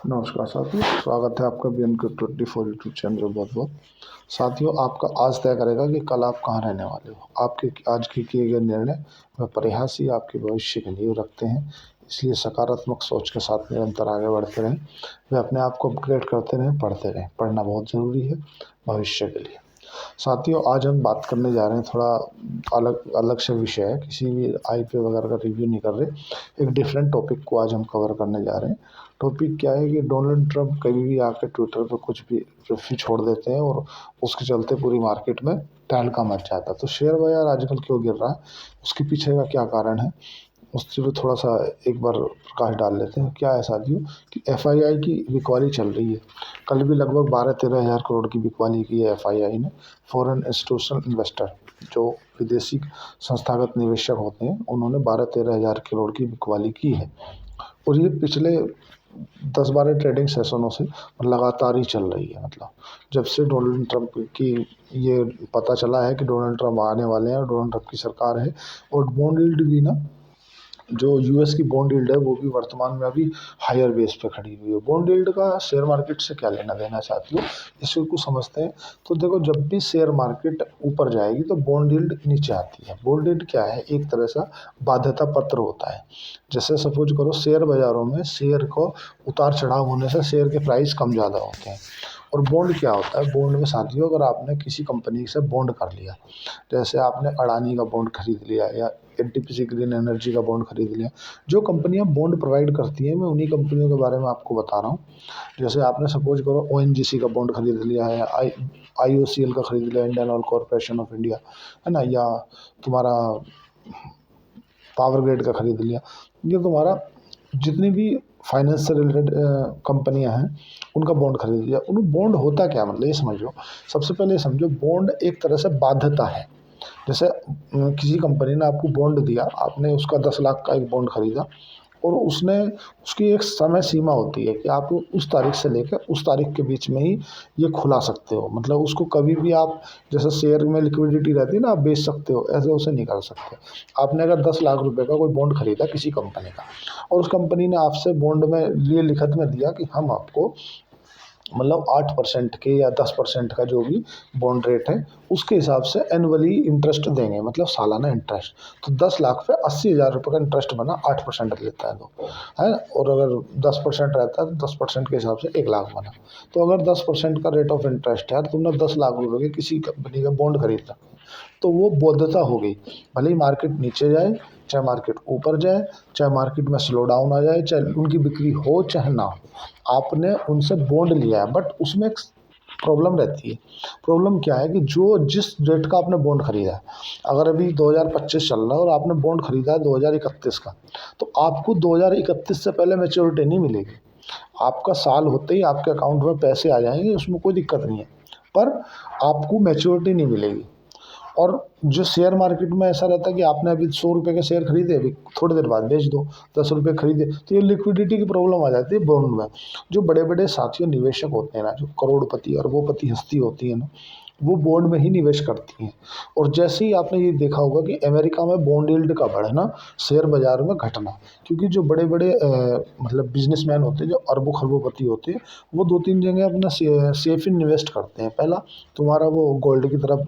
नमस्कार साथियों, स्वागत है आपका बी एन के 24 यूट्यूब चैनल में। बहुत बहुत साथियों, आपका आज तय करेगा कि कल आप कहाँ रहने वाले हो। आपके आज के किए गए निर्णय व प्रयास ही आपके भविष्य की नींव रखते हैं। इसलिए सकारात्मक सोच के साथ निरंतर आगे बढ़ते रहें, वे अपने आप को अपग्रेड करते रहें, पढ़ते रहें। पढ़ना बहुत ज़रूरी है भविष्य के लिए। साथियों, आज हम बात करने जा रहे हैं, थोड़ा अलग अलग से विषय है, किसी भी आईपीओ वगैरह का रिव्यू नहीं कर रहे। एक डिफरेंट टॉपिक को आज हम कवर करने जा रहे हैं। टॉपिक क्या है कि डोनाल्ड ट्रंप कभी भी आके ट्विटर पर कुछ भी रेफी छोड़ देते हैं और उसके चलते पूरी मार्केट में तहलका मच जाता है। तो शेयर बाजार आजकल क्यों गिर रहा है, उसके पीछे का क्या कारण है, उससे भी थोड़ा सा एक बार प्रकाश डाल लेते हैं। क्या है साथियों कि एफआईआई की बिकवाली चल रही है। कल भी लगभग 12-13 हज़ार करोड़ की बिकवाली की है एफआईआई ने। फॉरेन इंस्टीट्यूशनल इन्वेस्टर, जो विदेशी संस्थागत निवेशक होते हैं, उन्होंने 12-13 हज़ार करोड़ की बिकवाली की है। और ये पिछले 10-12 ट्रेडिंग सेशनों से लगातार ही चल रही है। मतलब जब से डोनाल्ड ट्रंप की ये पता चला है कि डोनाल्ड ट्रंप आने वाले हैं और डोनाल्ड ट्रंप की सरकार है, और बॉन्ड यील्ड भी ना, जो यूएस की बॉन्ड यील्ड है वो भी वर्तमान में अभी हायर बेस पे खड़ी हुई है। बॉन्ड यील्ड का शेयर मार्केट से क्या लेना देना साथियों, इसको कुछ समझते हैं। तो देखो, जब भी शेयर मार्केट ऊपर जाएगी तो बॉन्ड यील्ड नीचे आती है। बॉन्ड यील्ड क्या है, एक तरह से बाध्यता पत्र होता है। जैसे सपोज करो, शेयर बाजारों में शेयर को उतार चढ़ाव होने से शेयर के प्राइस कम ज़्यादा होते हैं। और बॉन्ड क्या होता है, बॉन्ड में साथियों, अगर आपने किसी कंपनी से बॉन्ड कर लिया, जैसे आपने अडानी का बॉन्ड खरीद लिया या एनटीपीसी ग्रीन एनर्जी का बॉन्ड खरीद लिया, जो कंपनियां बॉन्ड प्रोवाइड करती हैं, मैं उन्हीं कंपनियों के बारे में आपको बता रहा हूँ। जैसे आपने सपोज करो ओएनजीसी का बॉन्ड खरीद लिया है, आईओसीएल का खरीद लिया, Indian oil corporation of India, है ना, या तुम्हारा पावर ग्रिड का खरीद लिया। ये तुम्हारा जितनी भी फाइनेंस से रिलेटेड कंपनियां हैं, उनका बॉन्ड खरीद लिया। उन बॉन्ड होता क्या, मतलब ये समझो। सबसे पहले समझो, बॉन्ड एक तरह से बाध्यता है। जैसे किसी कंपनी ने आपको बॉन्ड दिया, आपने उसका 10 लाख का एक बॉन्ड खरीदा, और उसने उसकी एक समय सीमा होती है कि आप उस तारीख से लेकर उस तारीख के बीच में ही ये खुला सकते हो। मतलब उसको कभी भी आप, जैसे शेयर में लिक्विडिटी रहती है ना, आप बेच सकते हो, ऐसे उसे नहीं कर सकते। आपने अगर 10 लाख रुपए का कोई बॉन्ड खरीदा किसी कंपनी का, और उस कंपनी ने आपसे बॉन्ड में लिए लिखत में दिया कि हम आपको, मतलब 8% के या 10% का जो भी बॉन्ड रेट है, उसके हिसाब से एनुअली इंटरेस्ट देंगे, मतलब सालाना इंटरेस्ट। तो 10 लाख पे 80 हज़ार रुपये का इंटरेस्ट बना, 8% लेता है, तो है। और अगर 10% रहता है तो 10% के हिसाब से 1 लाख बना। तो अगर 10% का रेट ऑफ इंटरेस्ट है, तुमने 10 लाख रुपये के किसी कंपनी का बॉन्ड खरीदा, तो वो बाध्यता हो गई। भले ही मार्केट नीचे जाए, चाहे मार्केट ऊपर जाए, चाहे मार्केट में स्लो डाउन आ जाए, चाहे उनकी बिक्री हो चाहे ना हो, आपने उनसे बॉन्ड लिया है। बट उसमें एक प्रॉब्लम रहती है। प्रॉब्लम क्या है कि जो जिस रेट का आपने बॉन्ड खरीदा है, अगर अभी 2025 चल रहा है और आपने बॉन्ड खरीदा है 2031 का, तो आपको 2031 से पहले मैच्योरिटी नहीं मिलेगी। आपका साल होते ही आपके अकाउंट में पैसे आ जाएंगे, उसमें कोई दिक्कत नहीं है, पर आपको मैच्योरिटी नहीं मिलेगी। और जो शेयर मार्केट में ऐसा रहता है कि आपने अभी 100 रुपये के शेयर खरीदे, अभी थोड़ी देर बाद बेच दो, 10 रुपये खरीदे, तो ये लिक्विडिटी की प्रॉब्लम आ जाती है बॉन्ड में। जो बड़े बड़े साथियों निवेशक होते हैं ना, जो करोड़पति अरबोपति हस्ती होती है ना, वो बॉन्ड में ही निवेश करती हैं। और जैसे ही आपने ये देखा होगा कि अमेरिका में बॉन्ड यील्ड का बढ़ना, शेयर बाजार में घटना, क्योंकि जो बड़े बड़े मतलब बिजनेसमैन होते हैं, जो अरबों खरबोपति होते हैं, वो 2-3 जगह अपना सेफ इन्वेस्ट करते हैं। पहला, तुम्हारा वो गोल्ड की तरफ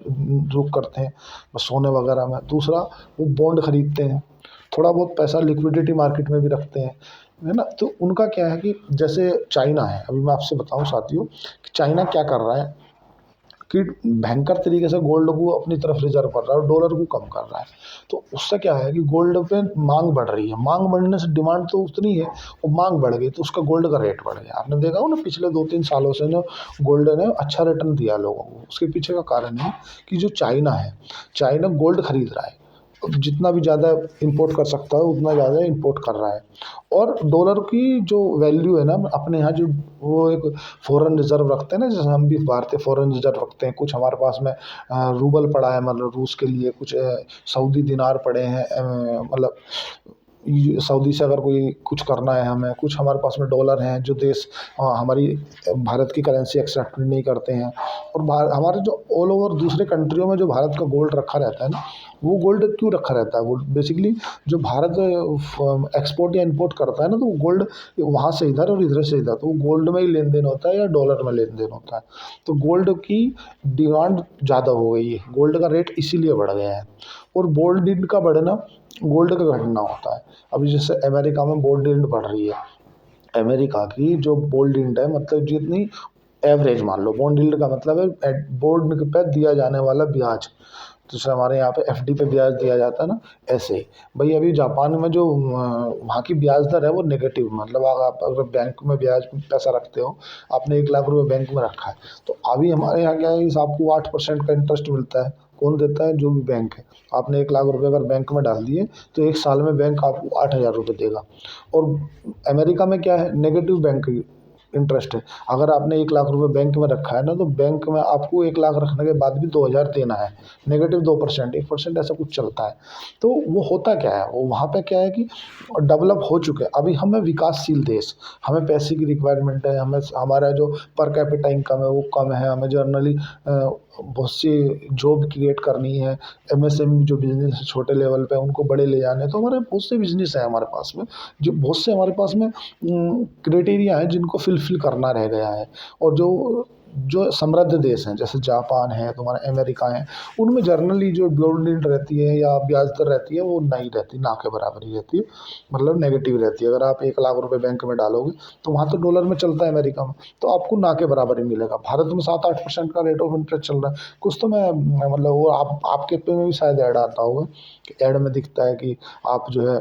रुख करते हैं, सोने वगैरह में। दूसरा, वो बॉन्ड खरीदते हैं, थोड़ा बहुत पैसा लिक्विडिटी मार्केट में भी रखते हैं, है ना। तो उनका क्या है कि जैसे चाइना है, अभी मैं आपसे बताऊं साथियों कि चाइना क्या कर रहा है कि भयंकर तरीके से गोल्ड को अपनी तरफ रिजर्व कर रहा है और डॉलर को कम कर रहा है। तो उससे क्या है कि गोल्ड पे मांग बढ़ रही है। मांग बढ़ने से डिमांड तो उतनी है, और मांग बढ़ गई तो उसका गोल्ड का रेट बढ़ गया। आपने देखा हो ना, पिछले 2-3 सालों से ना गोल्ड ने अच्छा रिटर्न दिया लोगों को। उसके पीछे का कारण है कि जो चाइना है, चाइना गोल्ड खरीद रहा है, जितना भी ज़्यादा इंपोर्ट कर सकता है उतना ज़्यादा इंपोर्ट कर रहा है। और डॉलर की जो वैल्यू है ना, अपने यहाँ जो वो एक फॉरेन रिजर्व रखते हैं ना, जैसे हम भी भारतीय फॉरेन रिजर्व रखते हैं, कुछ हमारे पास में रूबल पड़ा है, मतलब रूस के लिए, कुछ सऊदी दिनार पड़े हैं, मतलब सऊदी से अगर कोई कुछ करना है हमें, कुछ हमारे पास में डॉलर हैं जो देश हमारी भारत की करेंसी एक्सेप्ट नहीं करते हैं। और हमारे जो ऑल ओवर दूसरे कंट्रियों में जो भारत का गोल्ड रखा रहता है ना, वो गोल्ड क्यों रखा रहता है? वो बेसिकली जो भारत एक्सपोर्ट या इंपोर्ट करता है ना, तो वो गोल्ड वहाँ से इधर और इधर से इधर, तो वो गोल्ड में ही लेन देन होता है या डॉलर में लेन देन होता है। तो गोल्ड की डिमांड ज़्यादा हो गई है, गोल्ड का रेट इसीलिए बढ़ गया है। और गोल्ड यील्ड का बढ़ना गोल्ड का घटना होता है। अभी जैसे अमेरिका में गोल्ड यील्ड बढ़ रही है, अमेरिका की जो गोल्ड यील्ड है, मतलब जितनी एवरेज मान लो, बॉन्ड यील्ड का मतलब है बॉन्ड पे दिया जाने वाला ब्याज, जैसे हमारे यहाँ पे एफडी पे ब्याज दिया जाता है ना, ऐसे ही भाई अभी जापान में जो वहाँ की ब्याज दर है वो नेगेटिव, मतलब अगर आप अगर बैंक में ब्याज पैसा रखते हो, आपने 1 लाख रुपए बैंक में रखा है, तो अभी हमारे यहाँ क्या है कि आपको 8% का इंटरेस्ट मिलता है। कौन देता है? जो भी बैंक है। आपने 1 लाख रुपए अगर बैंक में डाल दिए तो 1 साल में बैंक आपको 8,000 रुपये देगा। और अमेरिका में क्या है? नेगेटिव बैंक इंटरेस्ट है। अगर आपने 1 लाख रुपए बैंक में रखा है ना, तो बैंक में आपको 1 लाख रखने के बाद भी 2,000 देना है, नेगेटिव 2%, 1% ऐसा कुछ चलता है। तो वो होता क्या है, वो वहाँ पे क्या है कि डेवलप हो चुके हैं। अभी हमें विकासशील देश, हमें पैसे की रिक्वायरमेंट है, हमें हमारा जो पर कैपिटा इनकम है वो कम है, हमें जनरली बहुत सी जॉब क्रिएट करनी है, एमएसएमई जो बिजनेस है छोटे लेवल पे उनको बड़े ले जाने हैं, तो हमारे बहुत से बिजनेस है हमारे पास में, जो बहुत से हमारे पास में क्राइटेरिया है जिनको फिलफिल करना रह गया है। और जो जो समृद्ध देश हैं जैसे जापान है, तुम्हारा अमेरिका है, उनमें जर्नली जो गोल्ड यील्ड रहती है या ब्याज दर रहती है वो नहीं रहती, ना के बराबर ही रहती है, मतलब नेगेटिव रहती है। अगर आप 1 लाख रुपए बैंक में डालोगे तो वहाँ तो डॉलर में चलता है अमेरिका में, तो आपको ना के बराबर ही मिलेगा। भारत में 7-8% का रेट ऑफ इंटरेस्ट चल रहा है। कुछ तो मैं मतलब वो आपके पे में भी शायद ऐड आता होगा कि ऐड में दिखता है कि आप जो है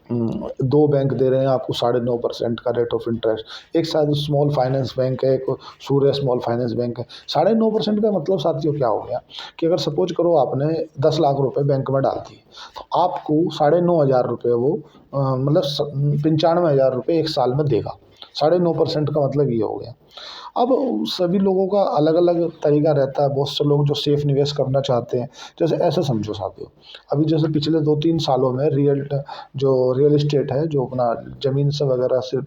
2 बैंक दे रहे हैं आपको 9.5% का रेट ऑफ इंटरेस्ट। एक शायद स्मॉल फाइनेंस बैंक है, एक सूर्य स्मॉल फाइनेंस बैंक है। 9.5% का मतलब साथियों क्या हो गया कि अगर सपोज करो आपने 10 लाख रुपए बैंक में डाल दिए, तो आपको 9,500 रुपये वो मतलब 95,000 रुपये 1 साल में देगा। 9.5% का मतलब ये हो गया। अब सभी लोगों का अलग अलग तरीका रहता है। बहुत से लोग जो सेफ निवेश करना चाहते हैं, जैसे ऐसे समझो साथियों, अभी जैसे पिछले 2-3 सालों में रियल इस्टेट है, जो अपना ज़मीन से वगैरह से,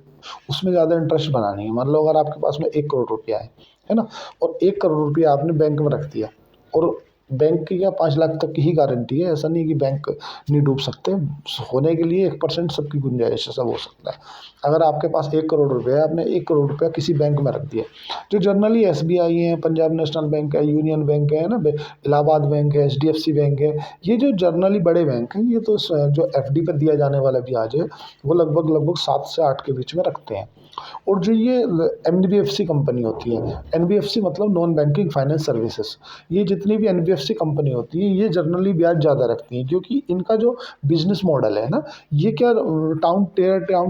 उसमें ज़्यादा इंटरेस्ट बना नहीं है। मान लो अगर आपके पास में 1 करोड़ रुपया है ना, और 1 करोड़ रुपया आपने बैंक में रख दिया, और बैंक की क्या 5 लाख तक की ही गारंटी है, ऐसा नहीं कि बैंक नहीं डूब सकते। होने के लिए 1% सबकी गुंजाइश है, सब हो सकता है। अगर आपके पास 1 करोड़ रुपये है, आपने 1 करोड़ रुपया किसी बैंक में रख दिया, जो जनरली एसबीआई है, पंजाब नेशनल बैंक है, यूनियन बैंक है ना, इलाहाबाद बैंक है, एचडीएफसी बैंक है, ये जो जनरली बड़े बैंक हैं, ये तो जो एफडी पर दिया जाने वाला ब्याज है वो लगभग 7 से 8 के बीच में रखते हैं। और जो ये एनबीएफसी कंपनी होती है, एनबीएफसी मतलब नॉन बैंकिंग फाइनेंस सर्विसेज, ये जितनी भी एनबीएफसी कंपनी होती है ये जनरली ब्याज ज़्यादा रखती हैं, क्योंकि इनका जो बिजनेस मॉडल है ना, ये क्या टाउन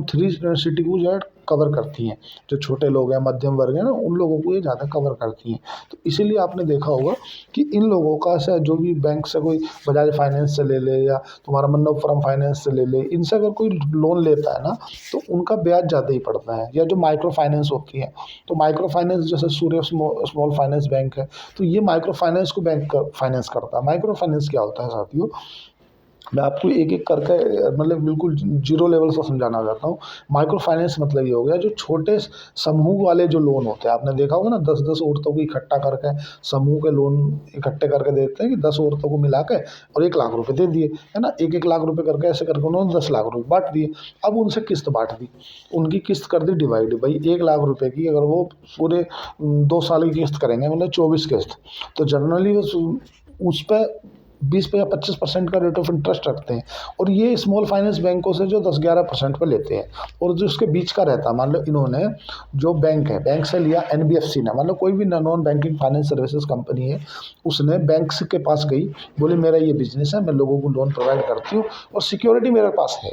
3 सिटी को जो है कवर करती हैं। जो छोटे लोग हैं, मध्यम वर्ग है ना, उन लोगों को ये ज़्यादा कवर करती हैं। तो इसीलिए आपने देखा होगा कि इन लोगों का से जो भी बैंक से कोई बजाज फाइनेंस से ले ले या तुम्हारा मन्नप्पुरम फाइनेंस से ले ले, इनसे अगर कोई लोन लेता है ना, तो उनका ब्याज ज़्यादा ही पड़ता है। या जो माइक्रो फाइनेंस होती है, तो माइक्रो फाइनेंस जैसे सूर्य स्मॉल फाइनेंस बैंक है, तो ये माइक्रो फाइनेंस को बैंक फाइनेंस करता है। माइक्रो फाइनेंस क्या होता है साथियों, मैं आपको एक एक करके मतलब बिल्कुल जीरो लेवल से समझाना चाहता हूँ। माइक्रो फाइनेंस मतलब ये हो गया जो छोटे समूह वाले जो लोन होते हैं, आपने देखा होगा ना, 10-10 औरतों को इकट्ठा करके समूह के लोन इकट्ठे करके देते हैं कि 10 औरतों को मिला के और 1 लाख रुपए दे दिए, है ना, 1-1 लाख रुपए करके ऐसे करके उन्होंने 10 लाख रुपए बांट दिए। अब उनसे किस्त बांट दी, उनकी किस्त कर दी डिवाइड, भाई 1 लाख रुपए की अगर वो पूरे 2 साल की किस्त करेंगे, मतलब 24 किस्त, तो जनरली उस पर 20 या 25% का रेट ऑफ इंटरेस्ट रखते हैं। और ये स्मॉल फाइनेंस बैंकों से जो 10-11% पे लेते हैं। और जो उसके बीच का रहता है, मान लो इन्होंने जो बैंक है, बैंक से लिया एनबीएफसी ने, मान लो कोई भी non banking finance services company है, उसने बैंक के पास गई, बोली मेरा ये बिजनेस है, मैं लोगों को लोन प्रोवाइड करती हूँ और सिक्योरिटी मेरे पास है,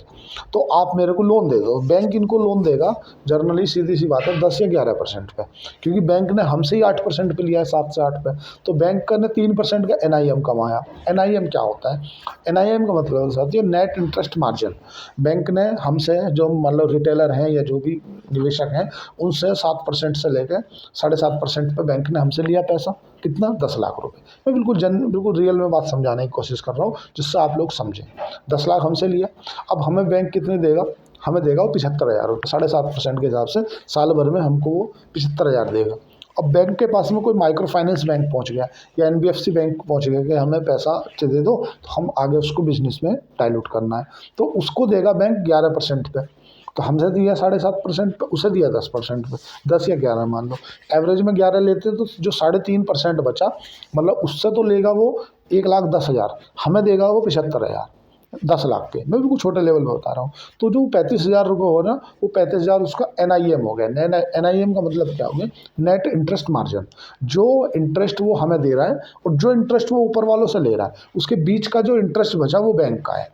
तो आप मेरे को लोन दे दो। बैंक इनको लोन देगा जनरली, सीधी सी बात है, 10 या 11% पे, क्योंकि बैंक ने हमसे ही 8% पे लिया है, 7 से 8 पे, तो बैंक ने 3% का एनआईएम कमाया। एनआईएम क्या होता है? एनआईएम का मतलब साथियों नेट इंटरेस्ट मार्जिन। बैंक ने हमसे, जो मतलब रिटेलर हैं या जो भी निवेशक हैं, उनसे 7% से लेकर 7.5% पे बैंक ने हमसे लिया पैसा। कितना? 10 लाख रुपए। मैं बिल्कुल रियल में बात समझाने की कोशिश कर रहा हूँ जिससे आप लोग समझें। 10 लाख हमसे लिया, अब हमें बैंक कितने देगा? हमें देगा वो 75,000 रुपये, 7.5% के हिसाब से साल भर में हमको वो 75,000 देगा। अब बैंक के पास में कोई माइक्रो फाइनेंस बैंक पहुंच गया या एनबीएफसी बैंक पहुंच गया कि हमें पैसा दे दो, तो हम आगे उसको बिजनेस में डाइल्यूट करना है, तो उसको देगा बैंक 11% पे। तो हमसे दिया 7.5% पे, उसे दिया 10% पे, 10 या 11 मान लो, एवरेज में 11 लेते तो जो 3.5% बचा, मतलब उससे तो लेगा वो 1,10,000, हमें देगा वो 75,000, 10 लाख के, मैं बिल्कुल छोटे लेवल में बता रहा हूँ। तो जो 35,000 रुपये हो ना, वो 35,000 उसका एनआईएम हो गया। एनआईएम का मतलब क्या हो गया? Net interest margin. जो इंटरेस्ट वो हमें दे रहा है और जो इंटरेस्ट वो ऊपर वालों से ले रहा है, उसके बीच का जो इंटरेस्ट बचा वो बैंक का है।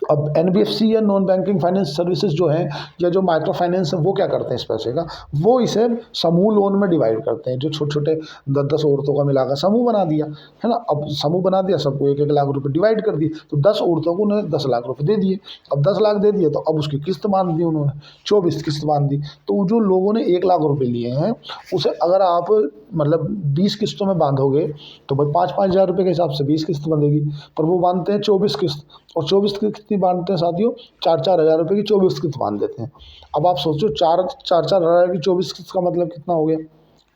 अब एनबीएफसी या नॉन बैंकिंग फाइनेंस सर्विसेज जो हैं या जो माइक्रो फाइनेंस है, वो क्या करते हैं इस पैसे का? वो इसे समूह लोन में डिवाइड करते हैं। जो छोटे छोटे 10-10 औरतों का मिलाकर समूह बना दिया है ना, अब समूह बना दिया, सबको 1-1 लाख रुपए डिवाइड कर दिए, तो 10 औरतों को उन्होंने 10 लाख रुपए दे दिए। अब 10 लाख दे दिए तो अब उसकी किस्त बांध दी उन्होंने, 24 किस्त बांध दी। तो जो लोगों ने 1 लाख रुपए लिए हैं, उसे अगर आप मतलब 20 किस्तों में बांधोगे तो भाई 5-5 हज़ार रुपये के हिसाब से 20 किस्त बंधेगी, पर वो बांधते हैं 24 किस्त, और 24 की कितनी बांधते हैं साथियों? 4-4 हज़ार रुपये की 24 किस्त बांध देते हैं। अब आप सोचो 4-4 हज़ार की 24 किस्त का मतलब कितना हो गया,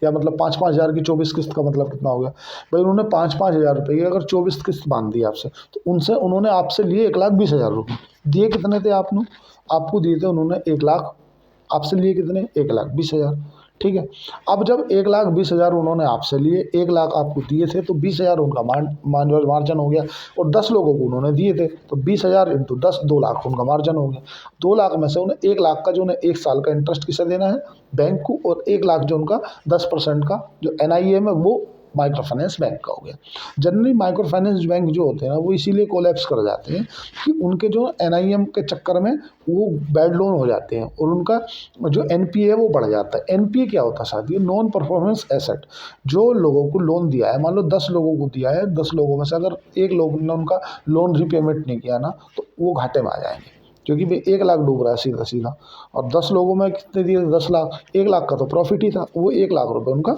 या मतलब 5-5 हज़ार की 24 किस्त का मतलब कितना हो गया? भाई उन्होंने 5-5 हज़ार रुपये की अगर 24 किस्त बांध दी आपसे, तो उन्होंने आपसे लिए 1,20,000 रुपये। दिए कितने थे आपने? आपको दिए थे उन्होंने 1 लाख, आपसे लिए कितने? 1,20,000। ठीक है, अब जब 1,20,000 उन्होंने आपसे लिए, 1 लाख आपको दिए थे, तो 20,000 उनका मार्जिन हो गया, और 10 लोगों को उन्होंने दिए थे, तो 20,000 इंटू 10, 2 लाख उनका मार्जिन हो गया। 2 लाख में से उन्हें 1 लाख का जो उन्हें 1 साल का इंटरेस्ट किसे देना है? बैंक को, और 1 लाख जो उनका 10% का जो एनआईएम है वो माइक्रो फाइनेंस बैंक का हो गया। जनरली माइक्रो फाइनेंस बैंक जो होते हैं ना, वो इसीलिए कोलैप्स कर जाते हैं कि उनके जो एनआईएम के चक्कर में वो बैड लोन हो जाते हैं, और उनका जो एनपीए है वो बढ़ जाता है। एनपीए क्या होता है साथियों? Non performance asset. जो लोगों को लोन दिया है, मान लो 10 लोगों को दिया है, 10 लोगों में से अगर एक लोग ने उनका लोन रिपेमेंट नहीं किया ना, तो वो घाटे में आ जाएंगे, क्योंकि भाई 1 लाख डूब रहा है सीधा सीधा, और 10 लोगों में कितने दिए? 10 लाख, 1 लाख का तो प्रॉफिट ही था, वो 1 लाख रुपए उनका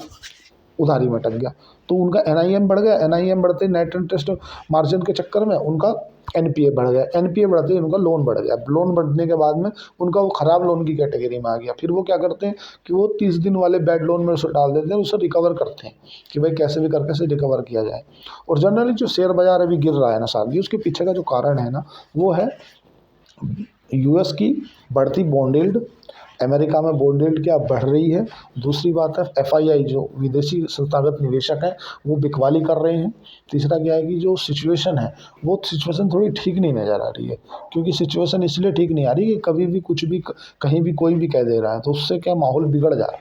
उधारी में अटक गया, तो उनका एनआईएम बढ़ गया। एनआईएम बढ़ते नेट इंटरेस्ट मार्जिन के चक्कर में उनका एनपीए बढ़ गया, एनपीए बढ़ते ही उनका लोन बढ़ गया। लोन बढ़ने के बाद में उनका वो ख़राब लोन की कैटेगरी में आ गया। फिर वो क्या करते हैं कि वो 30 दिन वाले बैड लोन में उसे डाल देते हैं, उसे रिकवर करते हैं कि भाई कैसे भी करके से रिकवर किया जाए। और जनरली जो शेयर बाजार अभी गिर रहा है ना साथ, उसके पीछे का जो कारण है ना, वो है यूएस की बढ़ती बॉन्ड यील्ड। अमेरिका में बॉन्ड यील्ड क्या बढ़ रही है। दूसरी बात है एफआईआई, जो विदेशी संस्थागत निवेशक हैं, वो बिकवाली कर रहे हैं। तीसरा क्या है कि जो सिचुएशन है, वो सिचुएशन थोड़ी ठीक नहीं नज़र आ रही है, क्योंकि सिचुएशन इसलिए ठीक नहीं आ रही कि कभी भी कुछ भी कहीं भी कोई भी कह दे रहा है, तो उससे क्या माहौल बिगड़ जा रहा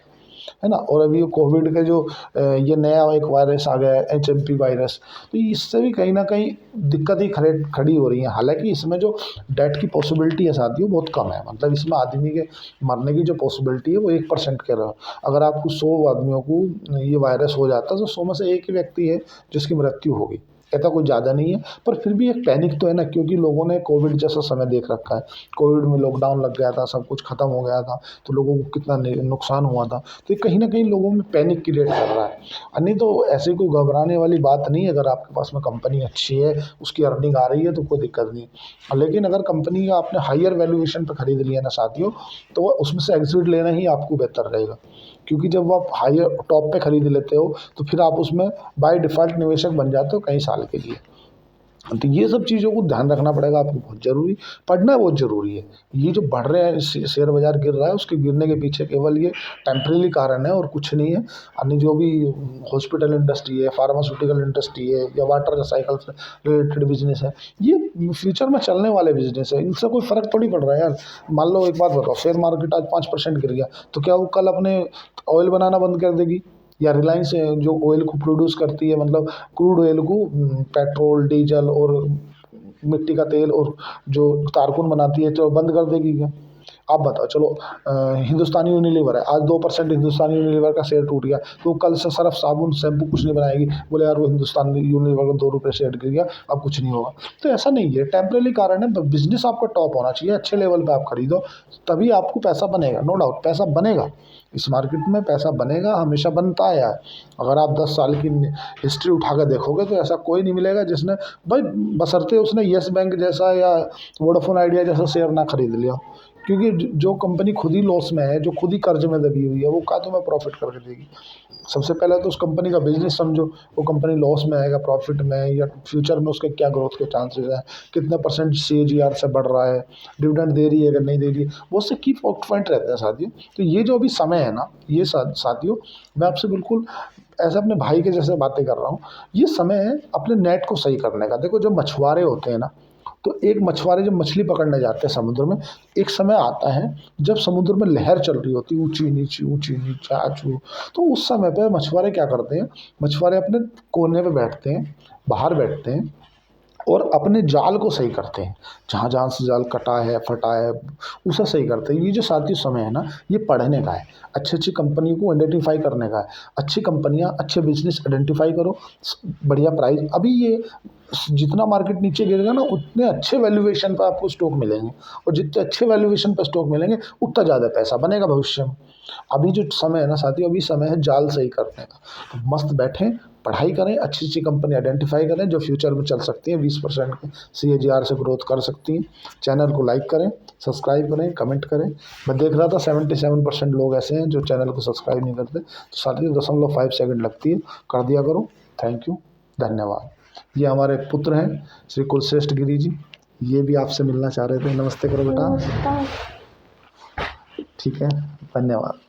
है ना। और अभी कोविड के जो ये नया एक वायरस आ गया है, एचएमपी वायरस, तो इससे भी कहीं ना कहीं दिक्कत ही खड़ी हो रही है। हालांकि इसमें जो डेथ की पॉसिबिलिटी है साथियों बहुत कम है, मतलब इसमें आदमी के मरने की जो पॉसिबिलिटी है वो 1% के रहा। अगर आपको 100 आदमियों को ये वायरस हो जाता है, तो 100 में से एक ही व्यक्ति है जिसकी मृत्यु होगी, ऐसा कुछ ज़्यादा नहीं है। पर फिर भी एक पैनिक तो है ना, क्योंकि लोगों ने कोविड जैसा समय देख रखा है। कोविड में लॉकडाउन लग गया था, सब कुछ ख़त्म हो गया था, तो लोगों को कितना नुकसान हुआ था। तो ये कहीं ना कहीं लोगों में पैनिक क्रिएट कर रहा है। नहीं तो ऐसे कोई घबराने वाली बात नहीं है। अगर आपके पास में कंपनी अच्छी है, उसकी अर्निंग आ रही है, तो कोई दिक्कत नहीं। लेकिन अगर कंपनी का आपने हायर वैल्यूएशन पर खरीद लिया ना साथियों, तो उसमें से एग्जिट लेना ही आपको बेहतर रहेगा, क्योंकि जब आप हायर टॉप पे खरीद लेते हो, तो फिर आप उसमें बाय डिफ़ॉल्ट निवेशक बन जाते हो कई साल के लिए। तो ये सब चीज़ों को ध्यान रखना पड़ेगा आपको, बहुत ज़रूरी, पढ़ना बहुत ज़रूरी है। ये जो बढ़ रहे हैं शेयर बाज़ार गिर रहा है, उसके गिरने के पीछे केवल ये टेम्परेरी कारण है और कुछ नहीं है। अन्य जो भी हॉस्पिटल इंडस्ट्री है, फार्मास्यूटिकल इंडस्ट्री है, या वाटर साइकिल से रिलेटेड बिजनेस है, ये फ्यूचर में चलने वाले बिजनेस है। इनसे कोई फ़र्क थोड़ी पड़ रहा है यार। मान लो एक बात बताओ, शेयर मार्केट आज 5% गिर गया, तो क्या वो कल अपने ऑयल बनाना बंद कर देगी? या रिलायंस जो ऑयल को प्रोड्यूस करती है, मतलब क्रूड ऑयल को, पेट्रोल डीजल और मिट्टी का तेल और जो तारकुन बनाती है, तो बंद कर देगी क्या? आप बताओ। चलो हिंदुस्तानी यूनिलीवर है, आज 2% हिंदुस्तानी यूनिलीवर का शेयर टूट गया, तो कल से सर्फ साबुन शैम्पू कुछ नहीं बनाएगी, बोले यार वो हिंदुस्तानी यूनिलीवर का 2 रुपये शेयर गिर गया, अब कुछ नहीं होगा। तो ऐसा नहीं है, टेम्परेरी कारण है। बिजनेस आपका टॉप होना चाहिए, अच्छे लेवल पे आप खरीदो, तभी आपको पैसा बनेगा। नो डाउट पैसा बनेगा, इस मार्केट में पैसा बनेगा, हमेशा बनता आया है। अगर आप 10 साल की हिस्ट्री उठा कर देखोगे, तो ऐसा कोई नहीं मिलेगा जिसने, भाई बशर्ते उसने येस बैंक जैसा या वोडाफोन आइडिया जैसा शेयर ना खरीद लिया, क्योंकि जो कंपनी खुद ही लॉस में है, जो खुद ही कर्ज में दबी हुई है, वो कहाँ तुम्हें प्रॉफिट करके देगी। सबसे पहले तो उस कंपनी का बिजनेस समझो, वो कंपनी लॉस में आएगा, प्रॉफिट में है, या फ्यूचर में उसके क्या ग्रोथ के चांसेस हैं, कितने परसेंट CAGR से बढ़ रहा है, डिविडेंड दे रही है कि नहीं दे रही है, वो उससे की पॉइंट रहते हैं साथियों। तो ये जो अभी समय है ना, ये साथियों मैं आपसे बिल्कुल ऐसे अपने भाई के जैसे बातें कर रहा हूँ। ये समय है अपने नेट को सही करने का। देखो, जो मछुआरे होते हैं ना, तो एक मछुआरे जब मछली पकड़ने जाते हैं समुद्र में, एक समय आता है जब समुद्र में लहर चल रही होती है, ऊंची नीची आचू। तो उस समय पे मछुआरे क्या करते हैं, मछुआरे अपने कोने पे बैठते हैं, बाहर बैठते हैं और अपने जाल को सही करते हैं। जहाँ जहाँ से जाल कटा है, फटा है, उसे सही करते हैं। ये जो साथियों समय है ना, ये पढ़ने का है, अच्छी अच्छी कंपनी को आइडेंटिफाई करने का है। अच्छी कंपनियाँ, अच्छे बिजनेस आइडेंटिफाई करो, बढ़िया प्राइस। अभी ये जितना मार्केट नीचे गिरेगा ना, उतने अच्छे वैल्यूएशन पर आपको स्टॉक मिलेंगे, और जितने अच्छे वैल्यूएशन पर स्टॉक मिलेंगे उतना ज़्यादा पैसा बनेगा भविष्य में। अभी जो समय है ना साथियों, अभी समय है जाल सही करने का। तो मस्त बैठें, पढ़ाई करें, अच्छी अच्छी कंपनी आइडेंटिफाई करें जो फ्यूचर में चल सकती हैं, 20% के CAGR से ग्रोथ कर सकती हैं। चैनल को लाइक करें, सब्सक्राइब करें, कमेंट करें। मैं देख रहा था 77% लोग ऐसे हैं जो चैनल को सब्सक्राइब नहीं करते। तो साथियों 0.5 सेकंड लगती है, कर दिया करो। थैंक यू, धन्यवाद। ये हमारे पुत्र हैं श्री कुलश्रेष्ठ गिरी जी, ये भी आपसे मिलना चाह रहे थे। नमस्ते करो बेटा। ठीक है, धन्यवाद।